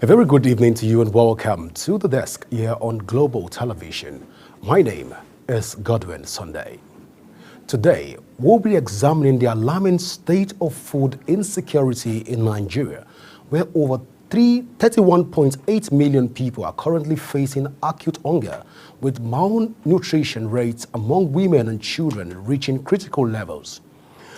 A very good evening to you and welcome to the desk here on Global Television. My name is Godwin Sunday. Today, we'll be examining the alarming state of food insecurity in Nigeria, where over 31.8 million people are currently facing acute hunger, with malnutrition rates among women and children reaching critical levels.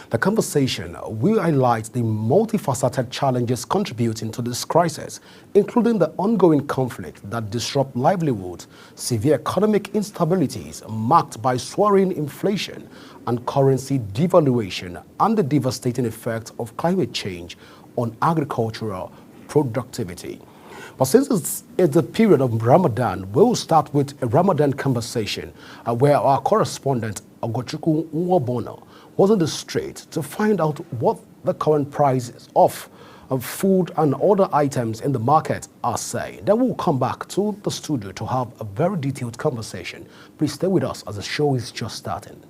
The conversation will highlight the multifaceted challenges contributing to this crisis, including the ongoing conflict that disrupt livelihoods, severe economic instabilities marked by soaring inflation and currency devaluation, and the devastating effect of climate change on agricultural productivity. But since it's a period of Ramadan, we'll start with a Ramadan conversation where our correspondent, Ogochukwu Nwabono, was on the street to find out what the current prices of food and other items in the market are saying. Then we'll come back to the studio to have a very detailed conversation. Please stay with us as the show is just starting.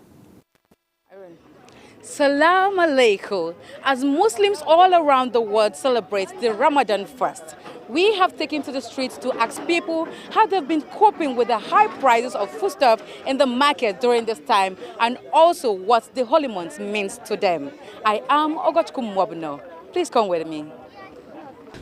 Salam alaikum. As Muslims all around the world celebrate the Ramadan fast, we have taken to the streets to ask people how they've been coping with the high prices of foodstuff in the market during this time, and also what the holy month means to them. I am Ogochukwu Nwabono. Please come with me.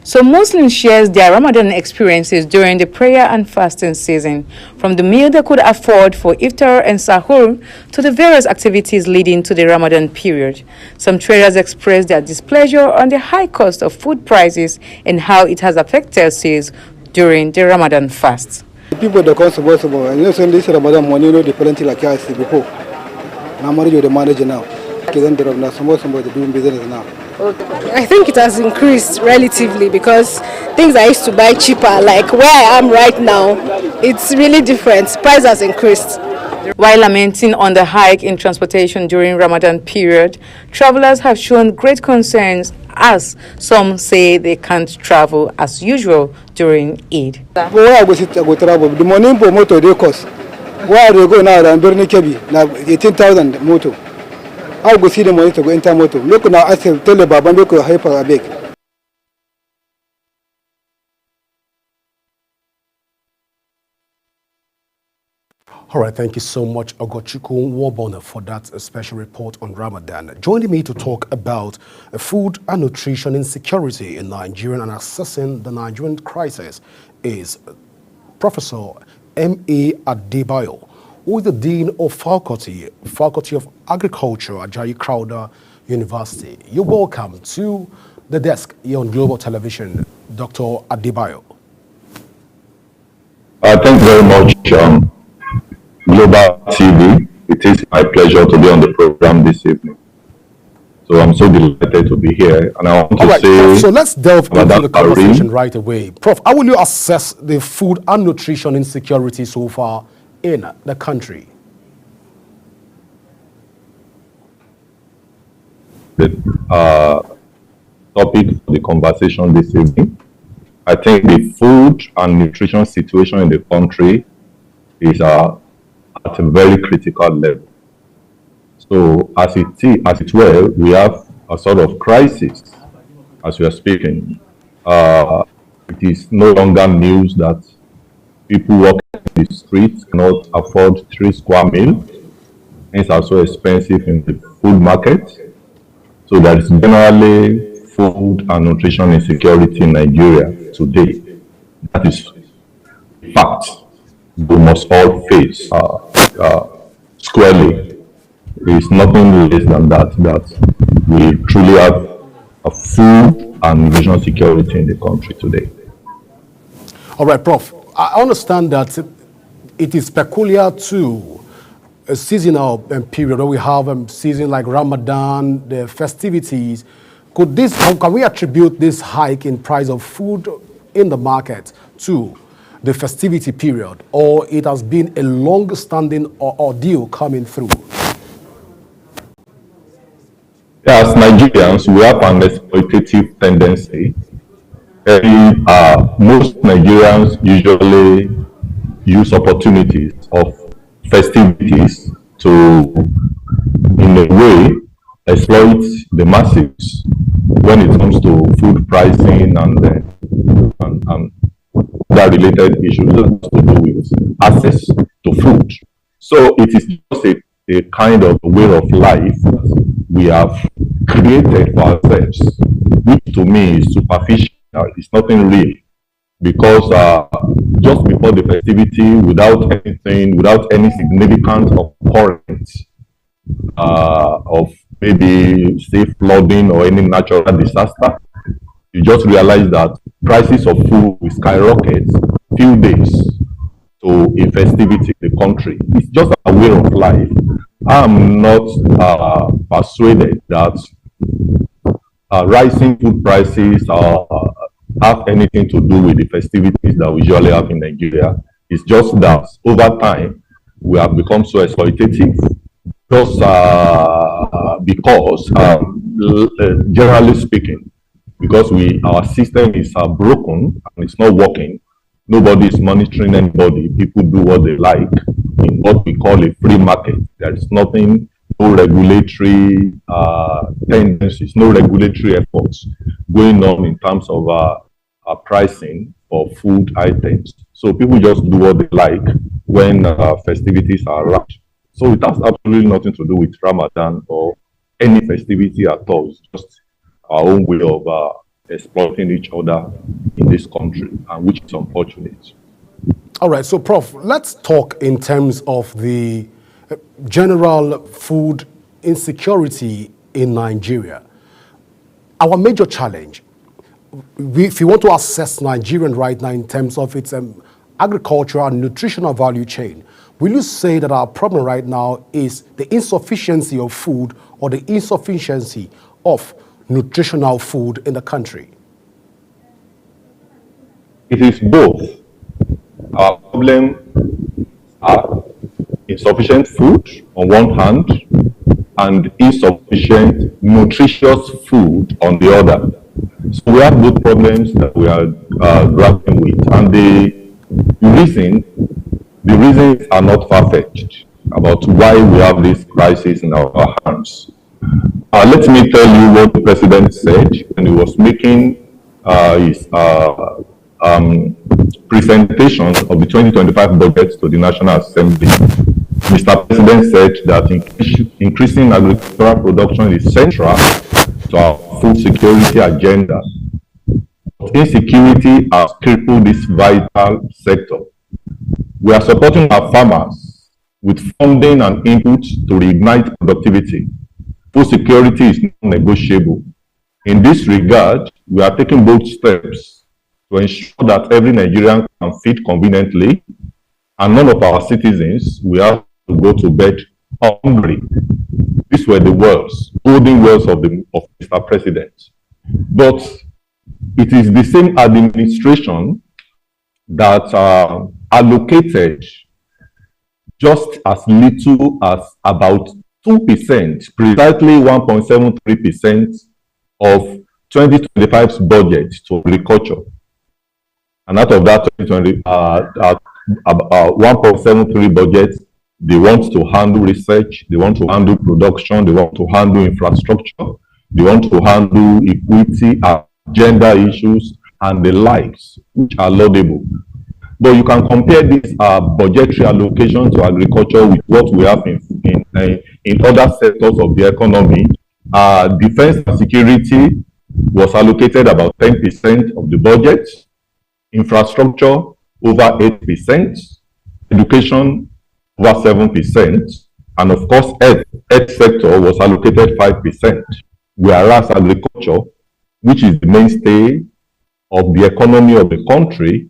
So Muslims shares their Ramadan experiences during the prayer and fasting season, from the meal they could afford for iftar and sahur to the various activities leading to the Ramadan period. Some traders expressed their displeasure on the high cost of food prices and how it has affected sales during the Ramadan fast. The people that come to so this Ramadan money, the plenty like I said before. Now money you the manager now. Somebody doing business now. I think it has increased relatively because things I used to buy cheaper, like where I am right now, it's really different. Price has increased. While lamenting on the hike in transportation during Ramadan period, travelers have shown great concerns, as some say they can't travel as usual during Eid. Where I go travel, the money for motor they cost. Where they go now, I'm burning Kebi, now 18,000 motor. I'll go see the money to go enter motor. Look now, I tell the Baba, look at hyper a big. All right, thank you so much, Ogochukwu Nwabono, for that special report on Ramadan. Joining me to talk about food and nutrition insecurity in Nigeria and assessing the Nigerian crisis is Professor M.A. Adebayo, who is the Dean of Faculty of Agriculture at Ajayi Crowther University. You're welcome to the desk here on Global Television, Dr. Adebayo. Thank you very much, Global TV. It is my pleasure to be on the program this evening. So I'm so delighted to be here. And I want to say... Prof, so let's delve into the conversation right away. Prof, how will you assess the food and nutrition insecurity so far in the country? The topic for the conversation this evening, I think the food and nutrition situation in the country is at a very critical level. So as it were, we have a sort of crisis as we are speaking. It is no longer news that people walking the streets cannot afford 3 square meals. Things are so expensive in the food market. So there is generally food and nutrition insecurity in Nigeria today. That is a fact we must all face squarely. There is nothing less than that we truly have a food and nutrition security in the country today. All right, Prof. I understand that it is peculiar to a seasonal period where we have season like Ramadan, the festivities. Can we attribute this hike in price of food in the market to the festivity period, or it has been a long-standing ordeal coming through? As Nigerians, we have an exploitative tendency. Most Nigerians usually use opportunities of festivities to, in a way, exploit the masses when it comes to food pricing and and other related issues that has to do with access to food. So it is just a kind of way of life that we have created for ourselves, which to me is superficial. It's nothing real. Because just before the festivity, without any significant occurrence of maybe say flooding or any natural disaster, you just realize that prices of food will skyrocket few days to a festivity in the country. It's just a way of life. I'm not persuaded that rising food prices have anything to do with the festivities that we usually have in Nigeria. It's just that over time we have become so exploitative, just because, generally speaking, because our system is broken and it's not working. Nobody is monitoring anybody. People do what they like in what we call a free market. There is nothing, no regulatory tendencies, no regulatory efforts going on in terms of pricing for food items. So people just do what they like when festivities are around. So it has absolutely nothing to do with Ramadan or any festivity at all. It's just our own way of exploiting each other in this country, and which is unfortunate. All right, so Prof, let's talk in terms of the general food insecurity in Nigeria. Our major challenge, if you want to assess Nigeria right now in terms of its agricultural and nutritional value chain, will you say that our problem right now is the insufficiency of food or the insufficiency of nutritional food in the country? It is both. Our problem are insufficient food on one hand and insufficient nutritious food on the other. So we have both problems that we are grappling with, and the reasons are not far-fetched about why we have this crisis in our hands. Let me tell you what the president said when he was making his presentation of the 2025 budget to the National Assembly. Mr. President said that increasing agricultural production is central to our food security agenda. But insecurity has crippled this vital sector. We are supporting our farmers with funding and input to reignite productivity. Food security is non-negotiable. In this regard, we are taking bold steps to ensure that every Nigerian can feed conveniently, and none of our citizens will have to go to bed hungry. These were the words, golden words of Mr. President. But it is the same administration that allocated just as little as about 2%, precisely 1.73% of 2025's budget to agriculture. And out of that 1.73 budget, they want to handle research, they want to handle production, they want to handle infrastructure, they want to handle equity, gender issues, and the likes, which are laudable. But you can compare this budgetary allocation to agriculture with what we have in other sectors of the economy. Defense and security was allocated about 10% of the budget, infrastructure over 8%, education over 7%, and of course, health sector was allocated 5%, whereas agriculture, which is the mainstay of the economy of the country,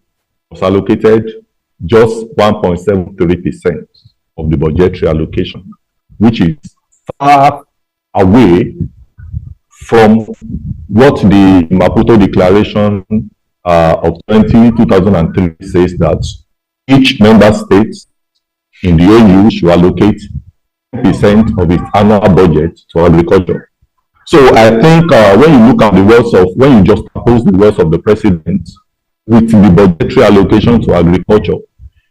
was allocated just 1.73% of the budgetary allocation, which is far away from what the Maputo Declaration of 2003 says, that each member state in the AU should allocate 10% of its annual budget to agriculture. So I think when you look at the words when you just oppose the words of the president with the budgetary allocation to agriculture,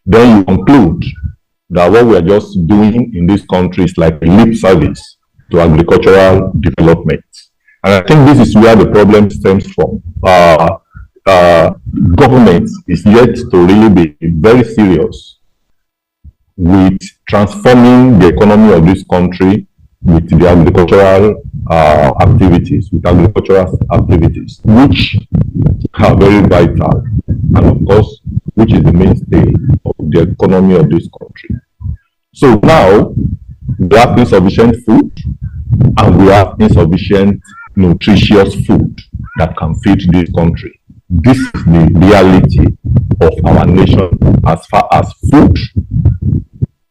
then you conclude that what we are just doing in this country is like a lip service to agricultural development. And I think this is where the problem stems from. government is yet to really be very serious with transforming the economy of this country with the agricultural activities, which are very vital, and of course, which is the mainstay of the economy of this country. So now, we have insufficient food, and we have insufficient nutritious food that can feed this country. This is the reality of our nation as far as food,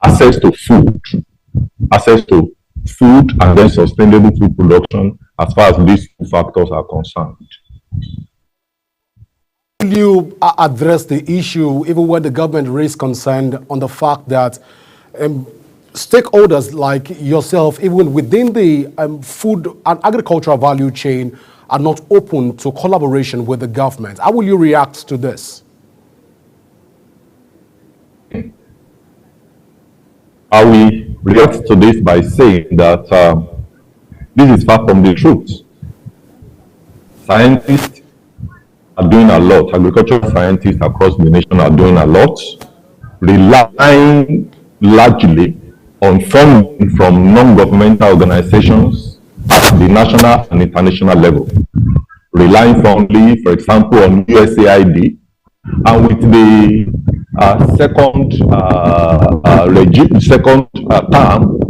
access to food and then sustainable food production as far as these two factors are concerned. Will you address the issue, even when the government raised concern on the fact that stakeholders like yourself, even within the food and agricultural value chain, are not open to collaboration with the government? How will you react to this? I will react to this by saying that this is far from the truth. Scientists are doing a lot. Agricultural scientists across the nation are doing a lot, relying largely on funding from non-governmental organizations at the national and international level, relying firmly, for example, on USAID, and with the second term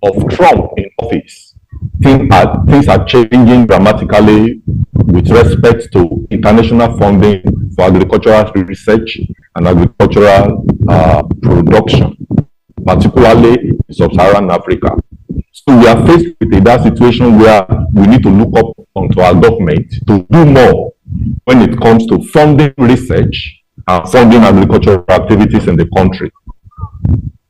of Trump in office, things are changing dramatically with respect to international funding for agricultural research and agricultural production, particularly in sub-Saharan Africa. So we are faced with that situation where we need to look up onto our government to do more when it comes to funding research and funding agricultural activities in the country.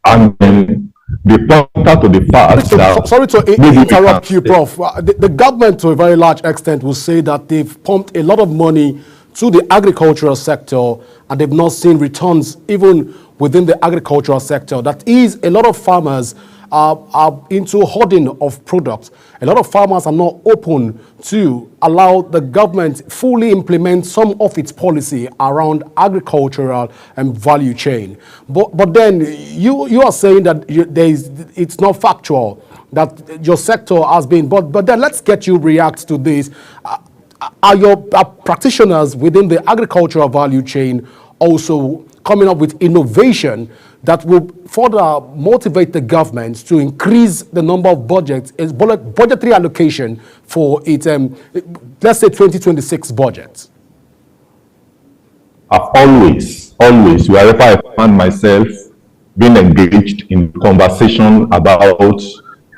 And then they point out to the fact that... Sorry to interrupt you, Prof. The government, to a very large extent, will say that they've pumped a lot of money to the agricultural sector and they've not seen returns even within the agricultural sector. That is, a lot of farmers are into hoarding of products. A lot of farmers are not open to allow the government fully implement some of its policy around agricultural and value chain. But then you are saying that it's not factual, that your sector has been, but then let's get you react to this. Are your practitioners within the agricultural value chain also coming up with innovation that will further motivate the government to increase the number of budgetary allocation for its, let's say, 2026 budget? I've always, wherever I find myself, been engaged in conversation about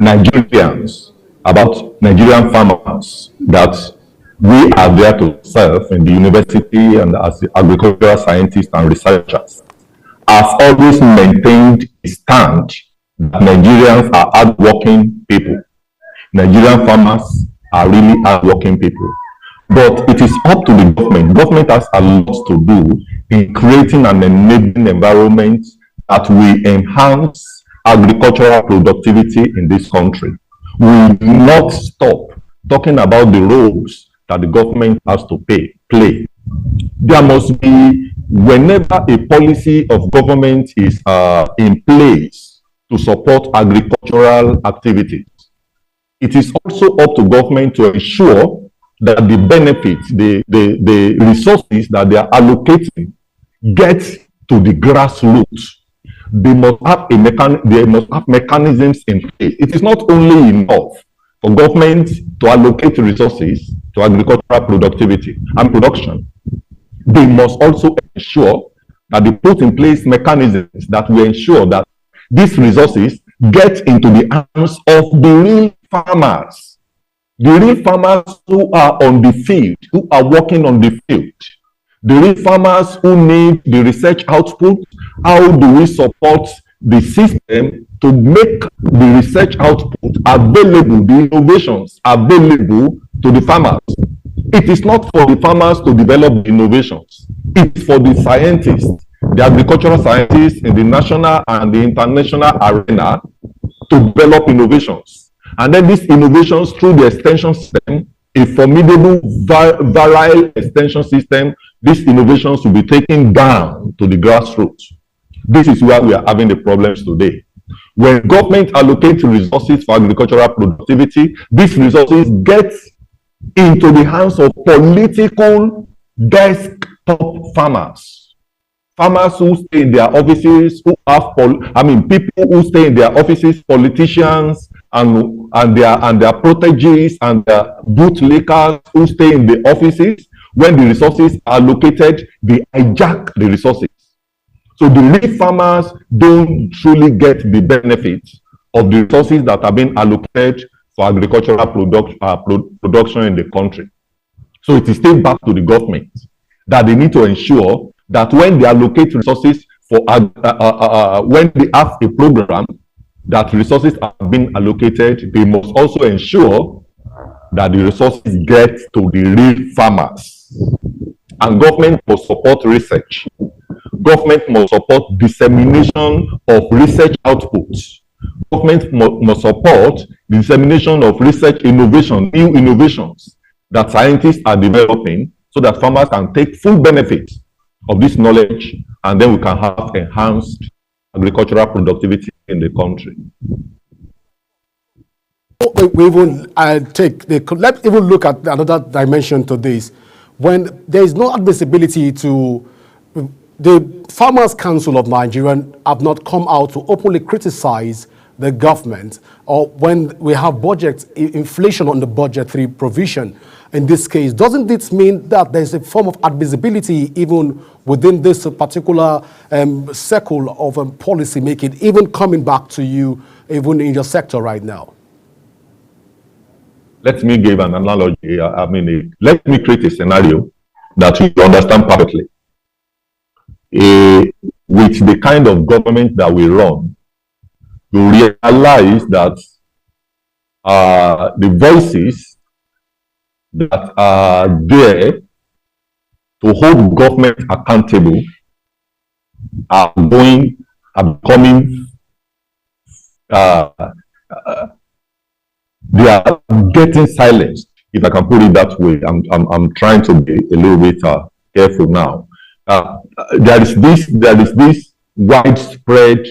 Nigerians, about Nigerian farmers that we are there to serve in the university and as agricultural scientists and researchers. I've always maintained a stand that Nigerians are hardworking people. Nigerian farmers are really hardworking people. But it is up to the government. Government has a lot to do in creating an enabling environment that will enhance agricultural productivity in this country. We will not stop talking about the roles that the government has to play. There must be, whenever a policy of government is in place to support agricultural activities, it is also up to government to ensure that the benefits, the resources that they are allocating get to the grassroots. They must have mechanisms in place. It is not only enough for government to allocate resources to agricultural productivity and production. They must also ensure that they put in place mechanisms that will ensure that these resources get into the hands of the real farmers. The real farmers who are on the field, who are working on the field. The real farmers who need the research output. How do we support the system to make the research output available, the innovations available to the farmers? It is not for the farmers to develop the innovations. It's for the scientists, the agricultural scientists in the national and the international arena to develop innovations. And then these innovations through the extension system a formidable virile extension system, these innovations will be taken down to the grassroots. This is where we are having the problems today. When government allocates resources for agricultural productivity, these resources get into the hands of political desktop farmers. Farmers who stay in their offices, who have, people who stay in their offices, politicians, and their proteges and their bootlickers who stay in the offices. When the resources are allocated, they hijack the resources. So the real farmers don't truly get the benefits of the resources that are being allocated for agricultural production in the country. So it is still back to the government that they need to ensure that when they allocate resources for when they have a program that resources are being allocated, they must also ensure that the resources get to the real farmers. And government must support research. Government must support dissemination of research outputs. Government must support the dissemination of research innovation, new innovations that scientists are developing, so that farmers can take full benefit of this knowledge, and then we can have enhanced agricultural productivity in the country. We even let's even look at another dimension to this. When there is no admissibility to the Farmers Council of Nigeria have not come out to openly criticize the government, or when we have budget inflation on the budgetary provision in this case, doesn't this mean that there's a form of admissibility even within this particular circle of policy making, even coming back to you, even in your sector right now? Let me give an analogy. Let me create a scenario that you understand perfectly. With the kind of government that we run, you realize that the voices that are there to hold government accountable are becoming they are getting silenced, if I can put it that way. I'm trying to be a little bit careful now. There is this widespread,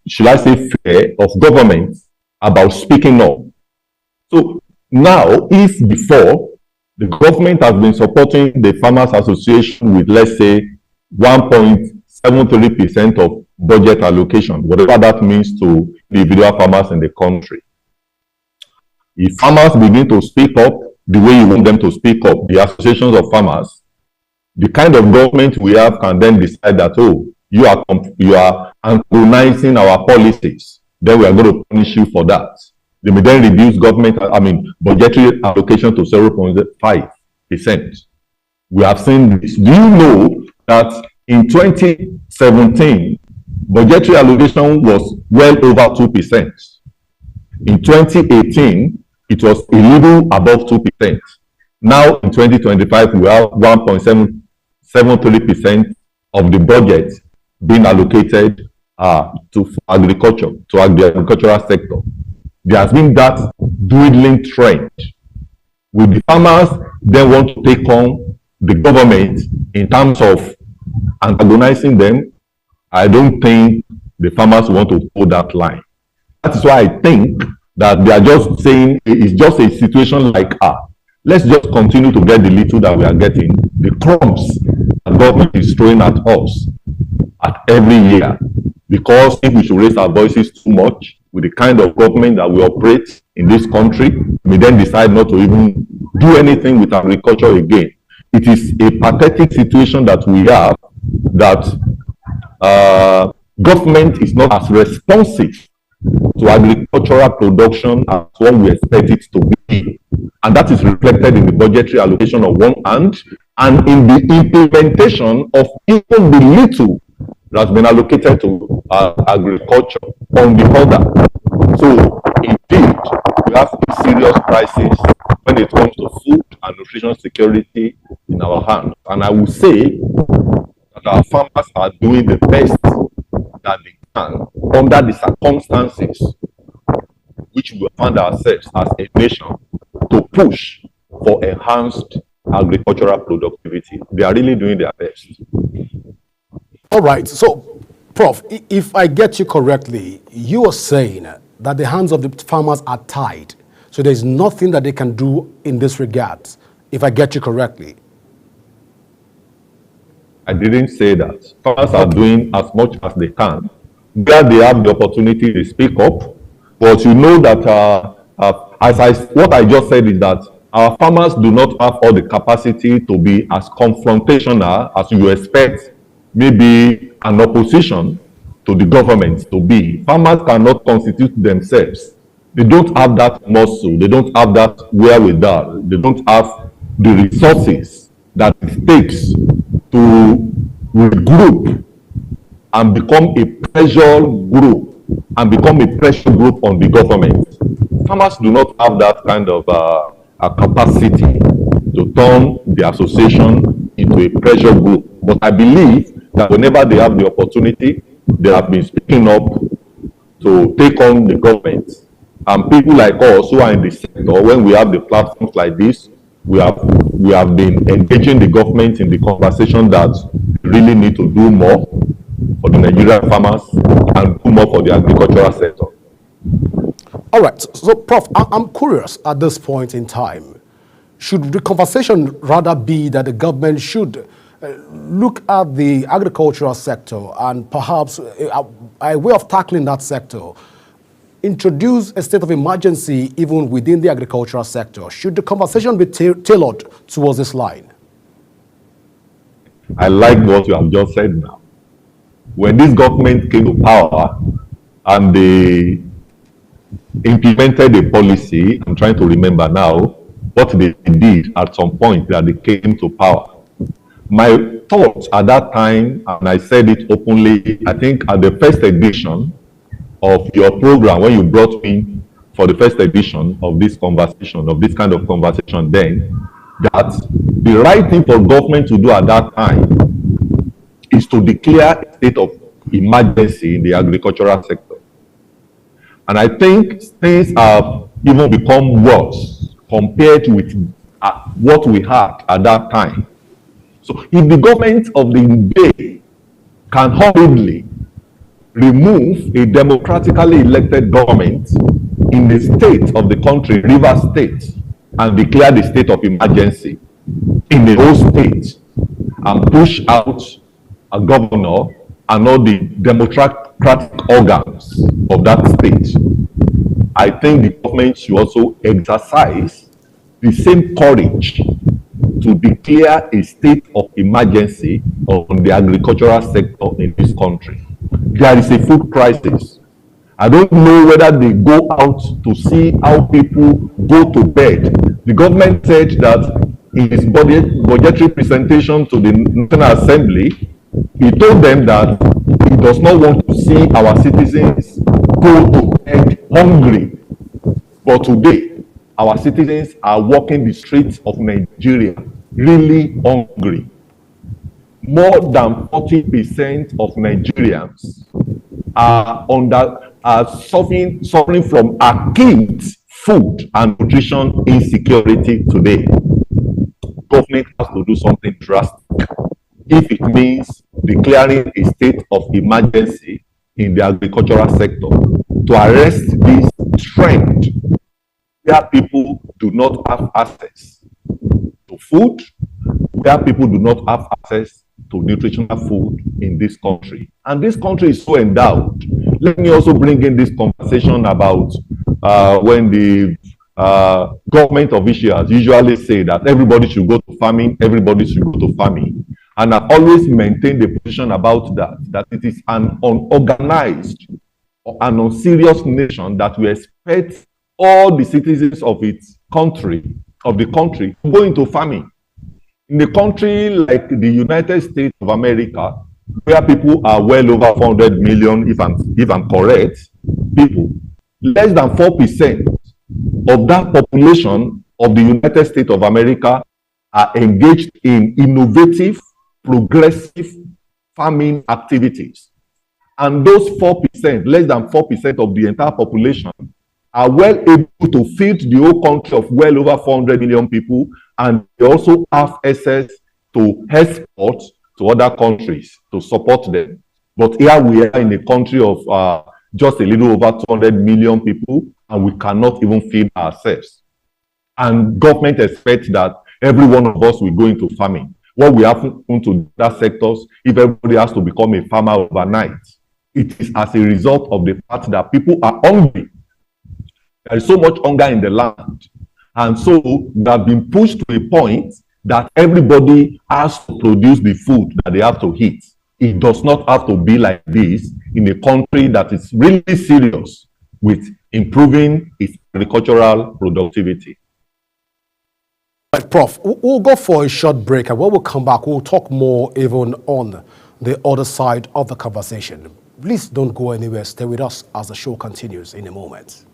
should I say, fear of government about speaking up. So now, if before the government has been supporting the Farmers Association with, let's say, 1.73% of budget allocation, whatever that means to individual farmers in the country. If farmers begin to speak up the way you want them to speak up, the associations of farmers, the kind of government we have can then decide that, oh, you are antagonizing our policies, then we are going to punish you for that. They may then reduce budgetary allocation to 0.5%. We have seen this. Do you know that in 2017, budgetary allocation was well over 2%. In 2018, it was a little above 2%. Now, in 2025, we have 1.73% of the budget being allocated to agriculture, to the agricultural sector. There has been that dwindling trend. Will the farmers then want to take on the government in terms of antagonizing them? I don't think the farmers want to hold that line. That is why I think that they are just saying it's just a situation like, let's just continue to get the little that we are getting, the crumbs that government is throwing at us at every year. Because if we should raise our voices too much with the kind of government that we operate in this country, we then decide not to even do anything with agriculture again. It is a pathetic situation that we have, that government is not as responsive to agricultural production as what we expect it to be. And that is reflected in the budgetary allocation on one hand, and in the implementation of even the little that has been allocated to agriculture on the other. So indeed, we have a serious crisis when it comes to food and nutrition security in our hands. And I will say that our farmers are doing the best that they can under the circumstances which we find ourselves as a nation to push for enhanced agricultural productivity. They are really doing their best. All right. So, Prof, if I get you correctly, you are saying that the hands of the farmers are tied. So there's nothing that they can do in this regard, if I get you correctly. I didn't say that. Farmers are doing as much as they can. Where they have the opportunity to speak up. But you know that, what I just said is that our farmers do not have all the capacity to be as confrontational as you expect maybe an opposition to the government to be. Farmers cannot constitute themselves. They don't have that muscle. They don't have that wherewithal. They don't have the resources that it takes to regroup and become a pressure group on the government. Farmers do not have that kind of a capacity to turn the association into a pressure group. But I believe that whenever they have the opportunity, they have been speaking up to take on the government. And people like us who are in the sector, when we have the platforms like this, we have been engaging the government in the conversation that we really need to do more for the Nigerian farmers and do more for the agricultural sector. All right. So, Prof, I'm curious at this point in time. Should the conversation rather be that the government should look at the agricultural sector and perhaps a way of tackling that sector, introduce a state of emergency even within the agricultural sector? Should the conversation be tailored towards this line? I like what you have just said now. When this government came to power and they implemented a policy, I'm trying to remember now what they did at some point that they came to power. My thoughts at that time, and I said it openly, I think at the first edition of your program, when you brought me for the first edition of this conversation, of this kind of conversation then, that the right thing for government to do at that time is to declare a state of emergency in the agricultural sector. And I think things have even become worse compared with what we had at that time. So if the government of the day can hurriedly remove a democratically elected government in the state of the country, Rivers State, and declare the state of emergency in the whole state, and push out a governor and all the democratic organs of that state, I think the government should also exercise the same courage to declare a state of emergency on the agricultural sector in this country. There is a food crisis. I don't know whether they go out to see how people go to bed. The government said that in its budgetary presentation to the National Assembly, he told them that he does not want to see our citizens go to bed hungry. But today, our citizens are walking the streets of Nigeria really hungry. More than 40% of Nigerians are suffering from acute food and nutrition insecurity today. Government has to do something drastic if it means declaring a state of emergency in the agricultural sector to arrest this trend where people do not have access to food, where people do not have access to nutritional food in this country. And this country is so endowed. Let me also bring in this conversation about when the government officials usually say that everybody should go to farming, everybody should go to farming. And I've always maintained the position about that it is an unorganized, an unserious nation that we expect all the citizens of its country, of the country, to go into farming. In a country like the United States of America, where people are well over 400 million, if I'm correct, people, less than 4% of that population of the United States of America are engaged in innovative, progressive farming activities. And those 4%, less than 4% of the entire population, are well able to feed the whole country of well over 400 million people, and they also have access to export to other countries to support them. But here we are in a country of just a little over 200 million people, and we cannot even feed ourselves. And government expects that every one of us will go into farming. What will happen to that sectors if everybody has to become a farmer overnight? It is as a result of the fact that people are hungry. There is so much hunger in the land. And so they have been pushed to a point that everybody has to produce the food that they have to eat. It does not have to be like this in a country that is really serious with improving its agricultural productivity. Right, Prof, we'll go for a short break, and when we come back, we'll talk more even on the other side of the conversation. Please don't go anywhere. Stay with us as the show continues in a moment.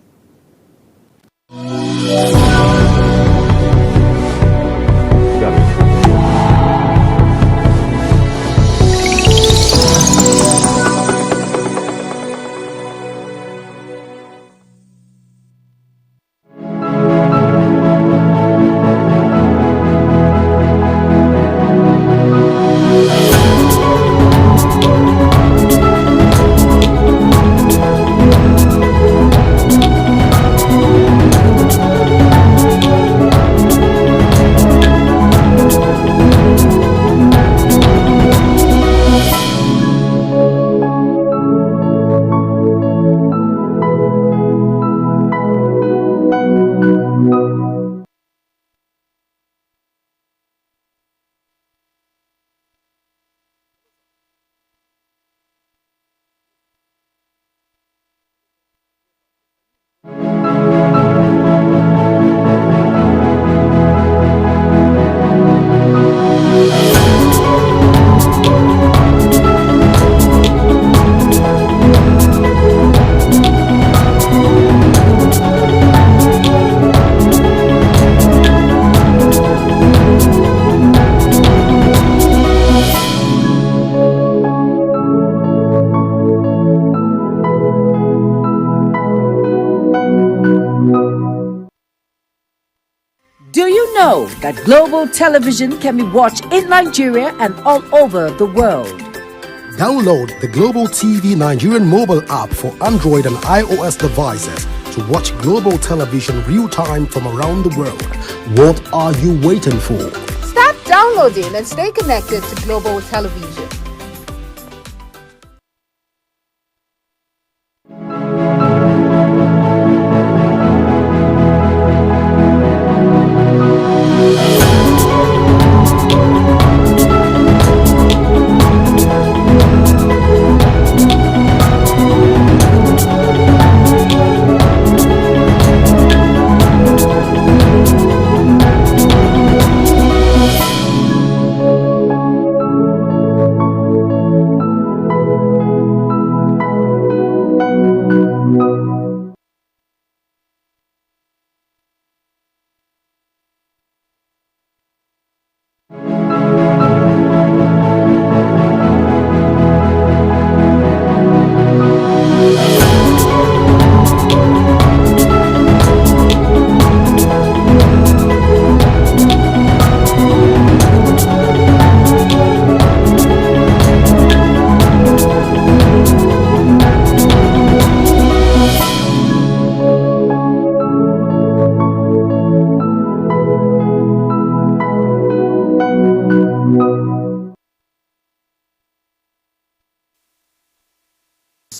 That global television can be watched in Nigeria and all over the world. Download the Global TV Nigerian mobile app for Android and iOS devices to watch global television real-time from around the world. What are you waiting for? Start downloading and stay connected to global television.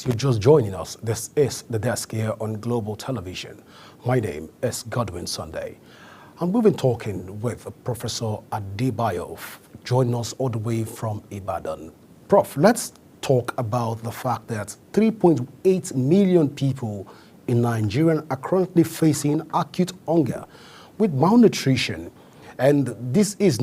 You're just joining us. This is The Desk here on Global Television. My name is Godwin Sunday. And we've been talking with Professor Adebayo, joining us all the way from Ibadan. Prof, let's talk about the fact that 3.8 million people in Nigeria are currently facing acute hunger with malnutrition. And these figures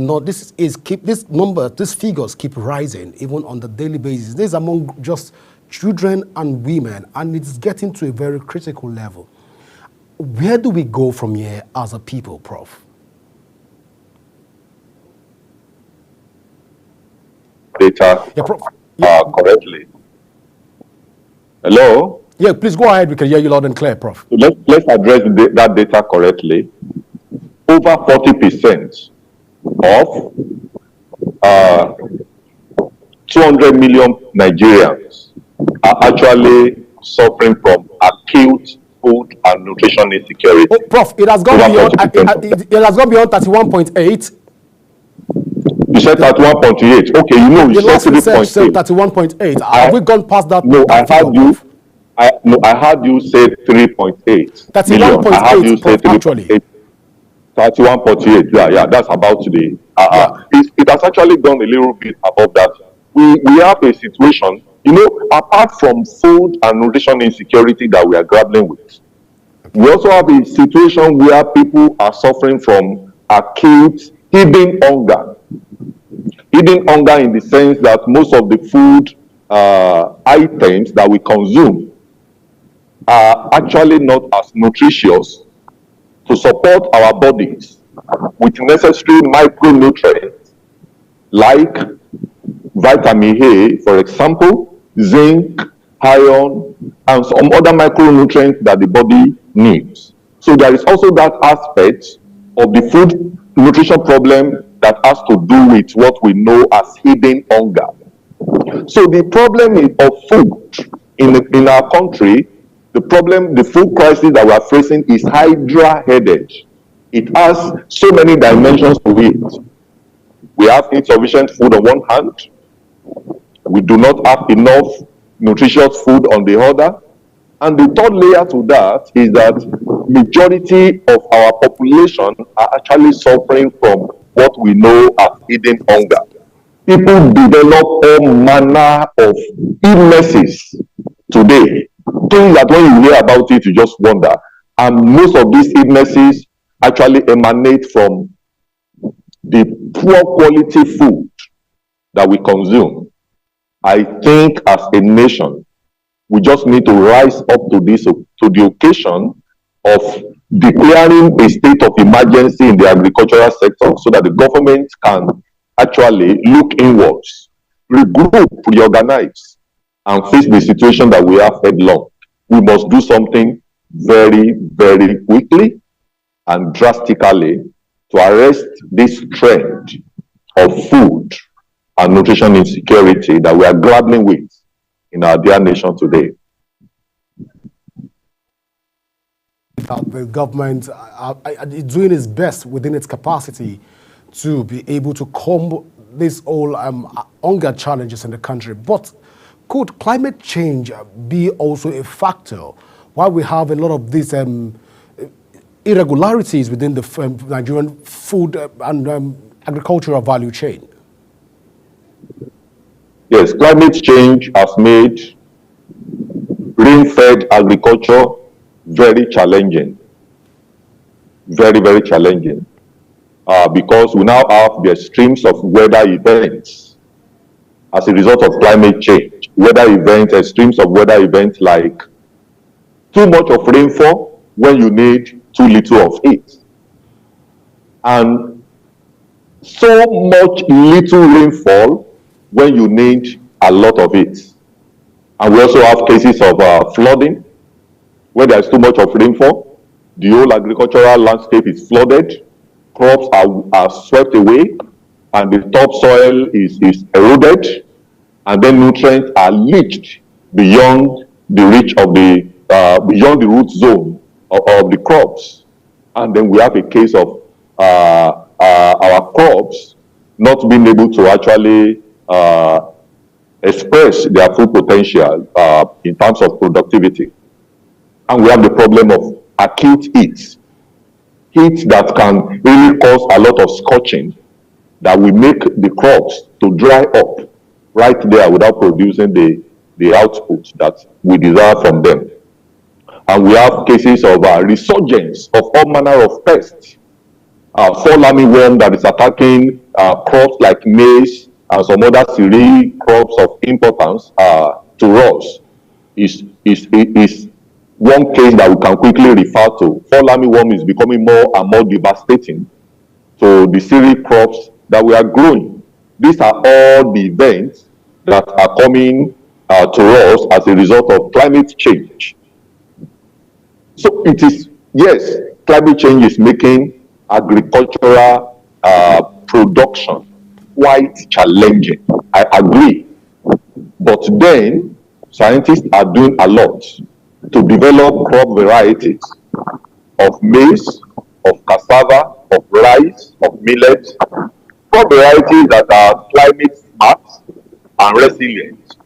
keep rising even on the daily basis. This is among just children and women, and it's getting to a very critical level. Where do we go from here as a people, Prof? Data Prof. correctly. Hello? Yeah, please go ahead. We can hear you loud and clear, Prof. So let's address that data correctly. Over 40% of 200 million Nigerians are actually suffering from acute food and nutrition insecurity. Oh, Prof, it has gone beyond. It has gone beyond 31.8. You said 31.8. Okay, you The last said research said 3.8. 31.8. Have we gone past that? No, I heard you. Prof? I heard you say 3.8. 31.8, Prof, actually. 31.8. Yeah, that's about today. It has actually gone a little bit above that. We have a situation, apart from food and nutrition insecurity that we are grappling with, we also have a situation where people are suffering from acute hidden hunger. Hidden hunger in the sense that most of the food items that we consume are actually not as nutritious to support our bodies with necessary micronutrients like vitamin A, for example, zinc, iron, and some other micronutrients that the body needs. So there is also that aspect of the food nutrition problem that has to do with what we know as hidden hunger. So the problem of food in our country, the food crisis that we are facing is hydra-headed. It has so many dimensions to it. We have insufficient food on one hand. We do not have enough nutritious food on the other. And the third layer to that is that majority of our population are actually suffering from what we know as hidden hunger. People develop all manner of illnesses today. Things that when you hear about it, you just wonder. And most of these illnesses actually emanate from the poor quality food that we consume. I think as a nation, we just need to rise up to the occasion of declaring a state of emergency in the agricultural sector so that the government can actually look inwards, regroup, reorganize, and face the situation that we have headlong. We must do something very, very quickly and drastically to arrest this trend of food and nutrition insecurity that we are grappling with in our dear nation today. The government is doing its best within its capacity to be able to combat these all hunger challenges in the country. But could climate change be also a factor why we have a lot of these irregularities within the Nigerian food and agricultural value chain? Yes, climate change has made rain-fed agriculture very challenging. Very, very challenging. Because we now have the extremes of weather events as a result of climate change. Extremes of weather events like too much of rainfall when you need too little of it. And so much little rainfall when you need a lot of it. And we also have cases of flooding. When there's too much of rainfall, the whole agricultural landscape is flooded, crops are swept away, and the topsoil is eroded, and then nutrients are leached beyond the reach of beyond the root zone of the crops. And then we have a case of our crops not being able to actually express their full potential in terms of productivity. And we have the problem of acute heat that can really cause a lot of scorching that will make the crops to dry up right there without producing the output that we desire from them. And we have cases of resurgence of all manner of pests. Fall armyworm that is attacking crops like maize and some other cereal crops of importance to us is one case that we can quickly refer to. Fall armyworm is becoming more and more devastating to the cereal crops that we are growing. These are all the events that are coming to us as a result of climate change. So it is, yes, climate change is making agricultural production quite challenging. I agree. But then scientists are doing a lot to develop crop varieties of maize, of cassava, of rice, of millet, crop varieties that are climate smart and resilient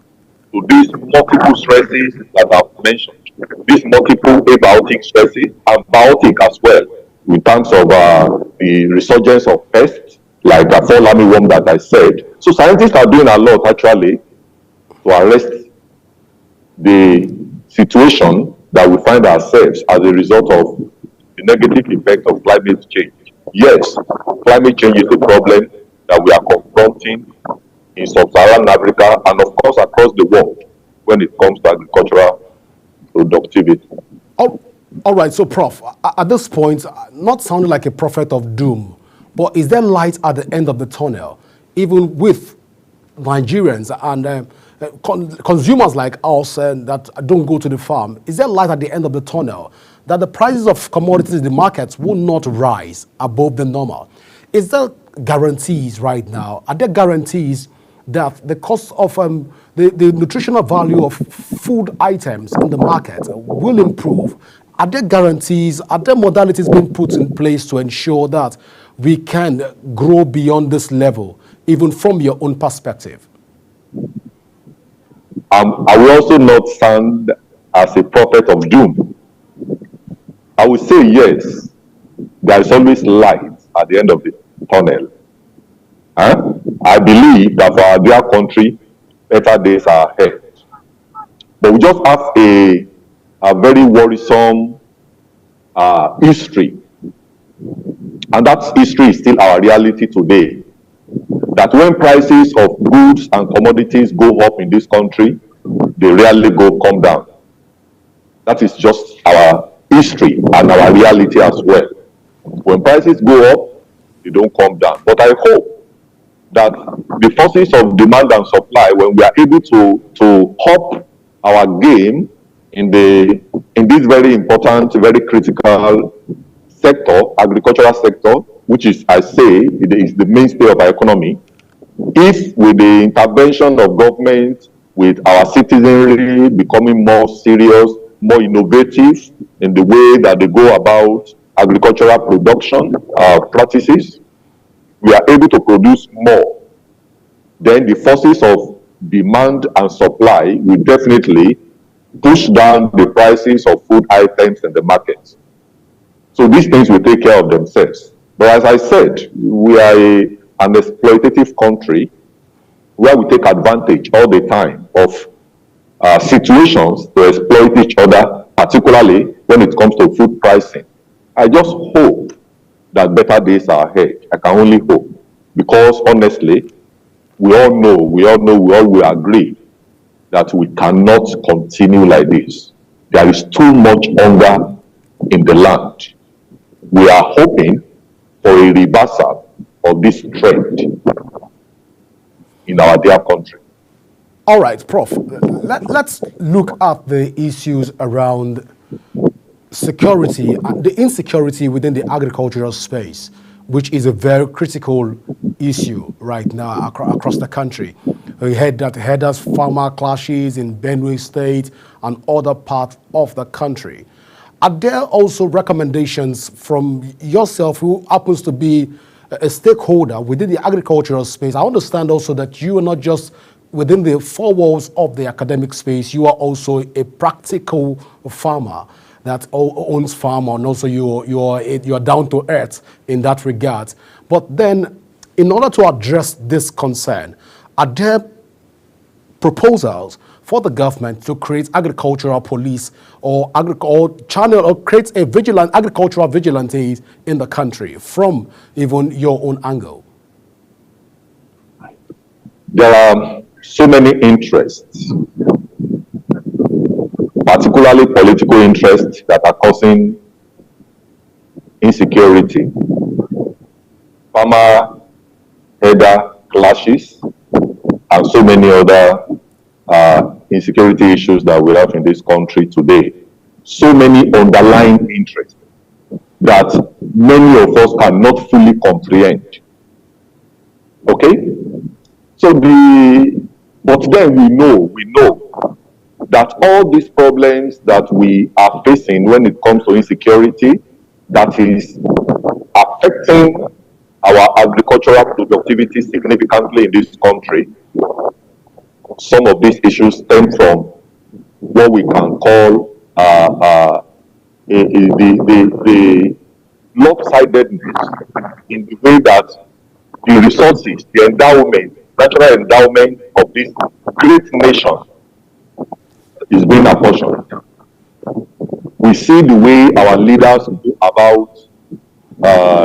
to these multiple stresses that I've mentioned, these multiple abiotic stresses and biotic as well, in terms of the resurgence of pests like the fall armyworm that I said. So scientists are doing a lot actually to arrest the situation that we find ourselves as a result of the negative effect of climate change. Yes, climate change is a problem that we are confronting in sub-Saharan Africa and of course across the world when it comes to agricultural productivity. All right, so Prof, at this point, not sounding like a prophet of doom, but is there light at the end of the tunnel, even with Nigerians and consumers like us that don't go to the farm? Is there light at the end of the tunnel that the prices of commodities in the markets will not rise above the normal? Is there guarantees right now? Are there guarantees that the cost of the nutritional value of food items in the market will improve? Are there guarantees, are there modalities being put in place to ensure that we can grow beyond this level, even from your own perspective? I will also not stand as a prophet of doom. I will say yes, there is always light at the end of the tunnel. I believe that for our dear country, better days are ahead. But we just have a very worrisome history. And that history is still our reality today. That when prices of goods and commodities go up in this country, they rarely come down. That is just our history and our reality as well. When prices go up, they don't come down. But I hope that the forces of demand and supply, when we are able to up our game in this very important, very critical sector, agricultural sector, which is, I say, is the mainstay of our economy, if with the intervention of government, with our citizenry becoming more serious, more innovative in the way that they go about agricultural production practices, we are able to produce more, then the forces of demand and supply will definitely push down the prices of food items in the market. So these things will take care of themselves. But as I said, we are an exploitative country where we take advantage all the time of situations to exploit each other, particularly when it comes to food pricing. I just hope that better days are ahead. I can only hope, because honestly, we all will agree that we cannot continue like this. There is too much hunger in the land. We are hoping for a reversal of this trend in our dear country. All right, Prof, let's look at the issues around security, the insecurity within the agricultural space, which is a very critical issue right now across the country. We heard that herders farmer clashes in Benue State and other parts of the country. Are there also recommendations from yourself, who happens to be a stakeholder within the agricultural space? I understand also that you are not just within the four walls of the academic space, you are also a practical farmer that owns farm, and also you are down to earth in that regard. But then, in order to address this concern, are there proposals for the government to create agricultural police or create a agricultural vigilantes in the country from even your own angle? There are so many interests, particularly political interests, that are causing insecurity. Farmer herder clashes and so many other insecurity issues that we have in this country today. So many underlying interests that many of us cannot fully comprehend. Okay? But then we know that all these problems that we are facing when it comes to insecurity, that is affecting our agricultural productivity significantly in this country. Some of these issues stem from what we can call the lopsidedness in the way that the resources, the endowment, natural endowment of this great nation is being apportioned. We see the way our leaders go about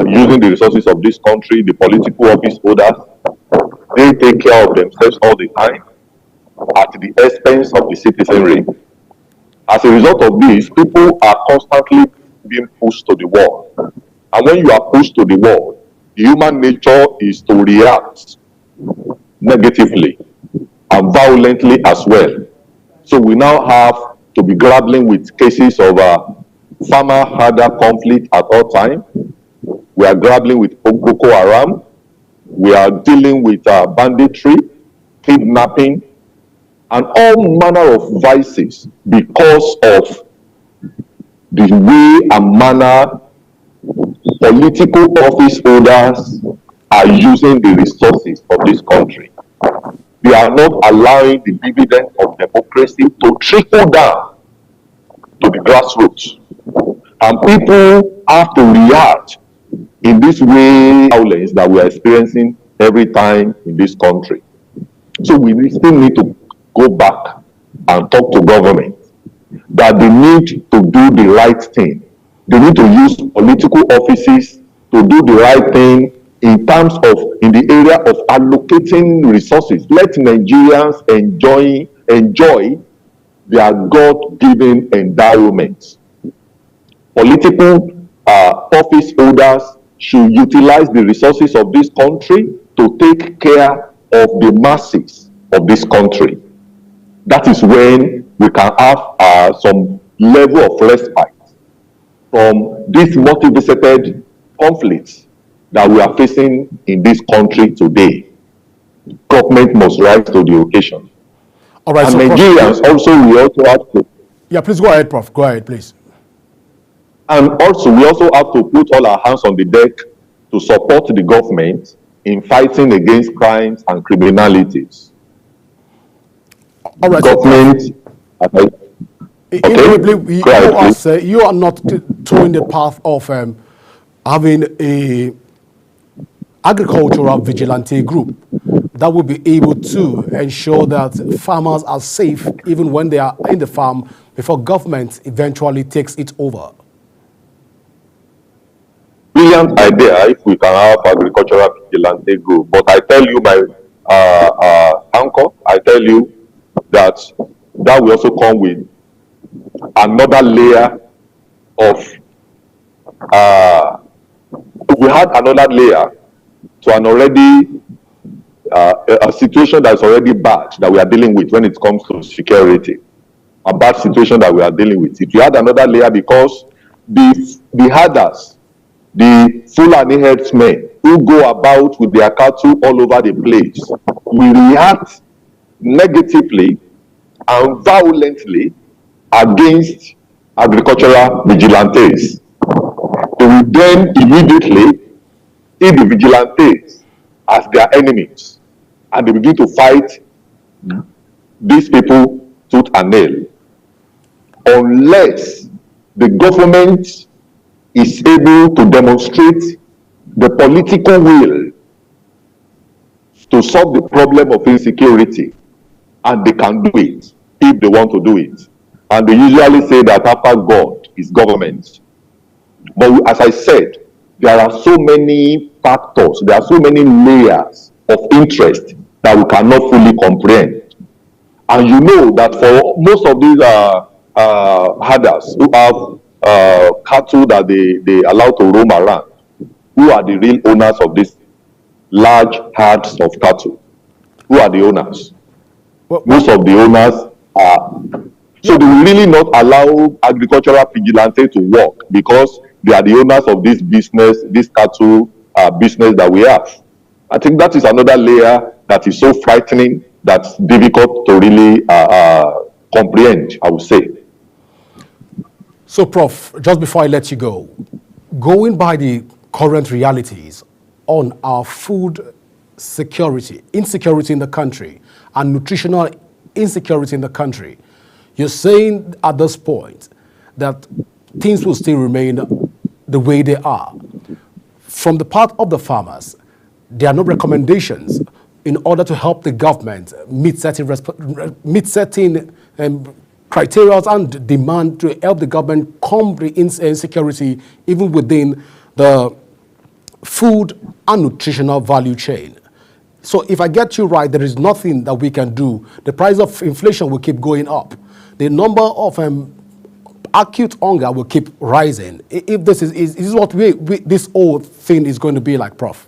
using the resources of this country, the political office holders. They take care of themselves all the time at the expense of the citizenry. As a result of this, people are constantly being pushed to the wall. And when you are pushed to the wall, the human nature is to react negatively and violently as well. So we now have to be grappling with cases of farmer-herder conflict at all time. We are grappling with Boko Haram. We are dealing with banditry, kidnapping, and all manner of vices because of the way and manner political office holders are using the resources of this country. They are not allowing the dividend of democracy to trickle down to the grassroots. And people have to react in this way violence that we are experiencing every time in this country. So we still need to go back and talk to government that they need to do the right thing. They need to use political offices to do the right thing in terms of, in the area of allocating resources. Let Nigerians enjoy their God-given endowments. Political office holders should utilize the resources of this country to take care of the masses of this country. That is when we can have some level of respite from these multifaceted conflicts that we are facing in this country today. Government must rise to the occasion. All right, and so Nigerians we also have to. Yeah, please go ahead, Prof. Go ahead, please. And also, we also have to put all our hands on the deck to support the government in fighting against crimes and criminalities. All right, government. So, okay. You are not towing the path of having a agricultural vigilante group that will be able to ensure that farmers are safe even when they are in the farm before government eventually takes it over. Brilliant idea if we can have agricultural vigilante group. But I tell you, my uncle, I tell you that will also come with another layer of we had another layer to an already a situation that is already bad that we are dealing with when it comes to security. A bad situation that we are dealing with. If you had another layer, because the herders, the Fulani herdsmen who go about with their cattle all over the place will react negatively and violently against agricultural vigilantes. They will then immediately see the vigilantes as their enemies, and they begin to fight these people tooth and nail. Unless the government is able to demonstrate the political will to solve the problem of insecurity, and they can do it if they want to do it. And they usually say that after God is government. But as I said, there are so many factors, there are so many layers of interest that we cannot fully comprehend. And you know that for most of these herders who have cattle that they allow to roam around, who are the real owners of these large herds of cattle? Who are the owners? Most of the owners are. So they will really not allow agricultural vigilante to work because they are the owners of this business, this cattle business that we have. I think that is another layer that is so frightening that's difficult to really comprehend, I would say. So, Prof, just before I let you go, going by the current realities on our food security, insecurity in the country, and nutritional insecurity in the country, you're saying at this point that things will still remain the way they are. From the part of the farmers, there are no recommendations in order to help the government meet certain criteria and demand to help the government combat the insecurity even within the food and nutritional value chain. So if I get you right, there is nothing that we can do. The price of inflation will keep going up. The number of acute hunger will keep rising. If this is what this whole thing is going to be like, Prof.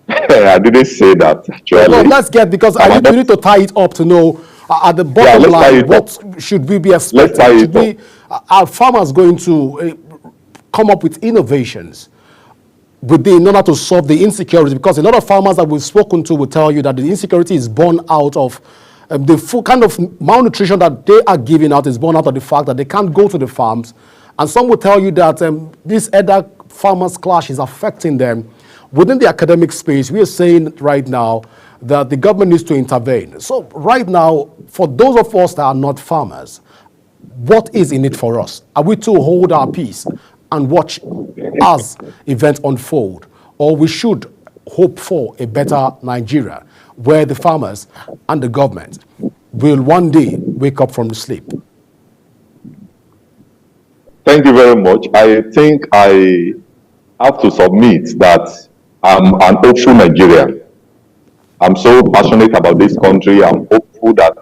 I didn't say that, actually. Well, let's get, because we need to tie it up to know at the bottom line, what should we be expecting? Should we, are farmers going to come up with innovations in order to solve the insecurity? Because a lot of farmers that we've spoken to will tell you that the insecurity is born out of the full kind of malnutrition that they are giving out is born out of the fact that they can't go to the farms. And some will tell you that this EDA farmers clash is affecting them. Within the academic space, we are saying right now that the government needs to intervene. So right now, for those of us that are not farmers, what is in it for us? Are we to hold our peace and watch as events unfold? Or we should hope for a better Nigeria where the farmers and the government will one day wake up from the sleep? Thank you very much. I think I have to submit that I'm an hopeful Nigerian. I'm so passionate about this country. I'm hopeful that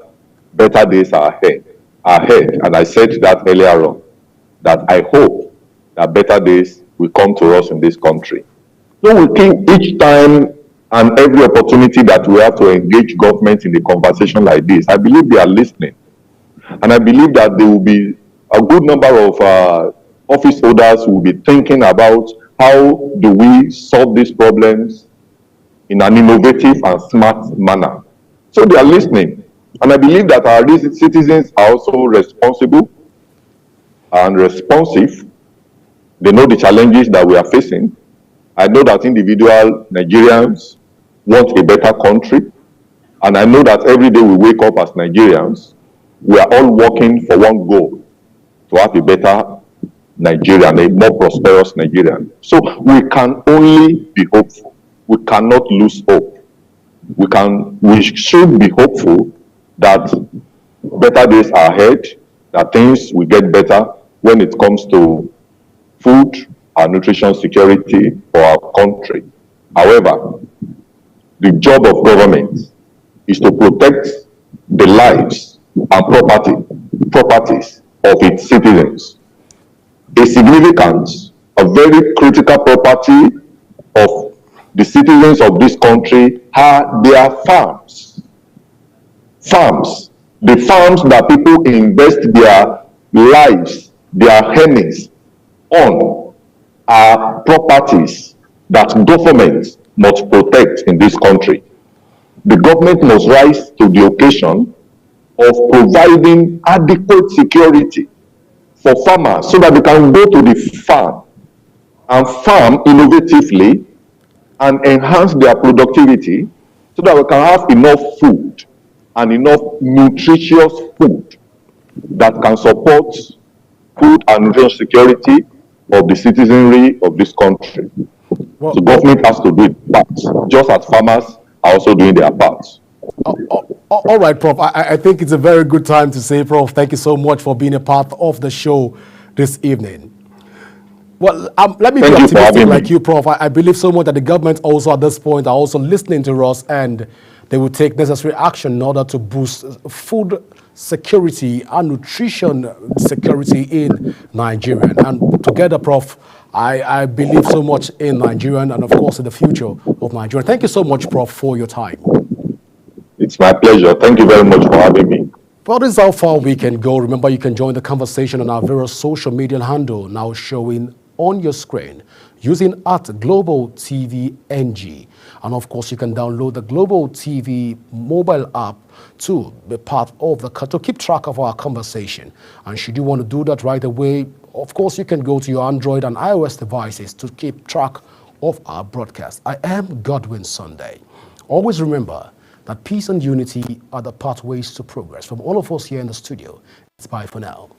better days are ahead. And I said that earlier on, that I hope that better days will come to us in this country. So we think each time and every opportunity that we have to engage government in a conversation like this, I believe they are listening. And I believe that there will be a good number of office holders who will be thinking about how do we solve these problems in an innovative and smart manner. So they are listening. And I believe that our citizens are also responsible and responsive. They know the challenges that we are facing. I know that individual Nigerians want a better country. And I know that every day we wake up as Nigerians, we are all working for one goal, to have a better Nigerian, a more prosperous Nigerian. So we can only be hopeful. We cannot lose hope. We should be hopeful that better days are ahead, that things will get better when it comes to food and nutrition security for our country. However, the job of government is to protect the lives and properties of its citizens. A significant, a very critical property of the citizens of this country are their farms. Farms. The farms that people invest their lives, their earnings on, are properties that government must protect in this country. The government must rise to the occasion of providing adequate security for farmers so that they can go to the farm and farm innovatively and enhance their productivity so that we can have enough food and enough nutritious food that can support food and nutrition security of the citizenry of this country. Well, the government has to do its part, just as farmers are also doing their parts. All right, Prof. I think it's a very good time to say, Prof, thank you so much for being a part of the show this evening. Well, let me be optimistic like you, Prof. I believe so much that the government also at this point are also listening to us, and they will take necessary action in order to boost food security and nutrition security in Nigeria. And together, Prof, I believe so much in Nigeria and, of course, in the future of Nigeria. Thank you so much, Prof, for your time. It's my pleasure. Thank you very much for having me. Well, this is how far we can go. Remember, you can join the conversation on our various social media handle now showing on your screen using @GlobalTVNG. And of course, you can download the Global TV mobile app to be part of to keep track of our conversation. And should you want to do that right away, of course, you can go to your Android and iOS devices to keep track of our broadcast. I am Godwin Sunday. Always remember that peace and unity are the pathways to progress. From all of us here in the studio, it's bye for now.